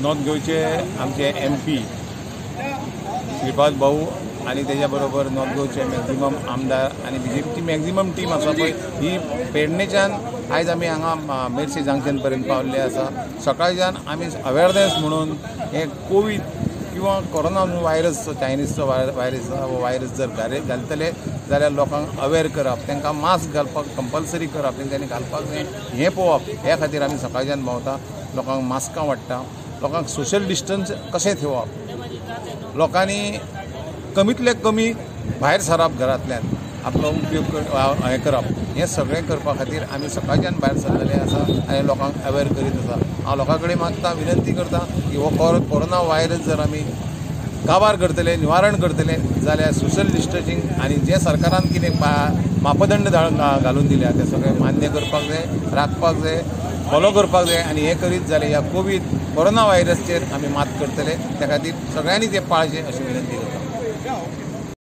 North गोयचे आमचे MP Shripad भाऊ आणि त्याच्या बरोबर नॉर्थ गोयचे मॅक्झिमम आमदार आणि BJPची मॅक्झिमम टीम आसा पळय ही पेडणेच्यान आयज आमी हांगा मेर्शे जंक्शन पर्यंत पावल्ले आसा। सकाळच्यान आमी अवेरनेस म्हणून हे कोविड किंवा कोरोना व्हायरस चायनीजचो व्हायरस जर घालतले जाल्यार लोकांक अवेर करप, तांकां मास्क घालपाक कंपल्सरी करप, तेंच्यांनी घालपाक जाय हें पळोवप। ह्या खातीर आमी सकाळच्यान भोंवता, लोकांक मास्कां वाडटा, लोकांक सोशल डिस्टन्स कशें ठेवप, लोकांनी कमीतले कमी भायर सरप, घरांतल्यान आपलो उपयोग हें करप, हें सगळें करपा खातीर आमी सकाळच्यान भायर सरलेले आसा आनी लोकांक अवेर करीत आसा। हांव लोकां कडेन मागता, विनंती करता की हो कोरोना व्हायरस जर आमी काबार करतले, निवारण करतले जाल्यार सोशल डिस्टन्सिंग आनी जे सरकारान कितें मापदंड घालून दिल्या ते सगळे मान्य करपाक जाय, राखपाक जाय, फॉलो करपाक जाय आनी हें करीत जाल्यार ह्या कोरोना व्हायरसचेर आमी मात करतले। त्या खातीर सगळ्यांनी तें पाळचें अशी विनंती करता।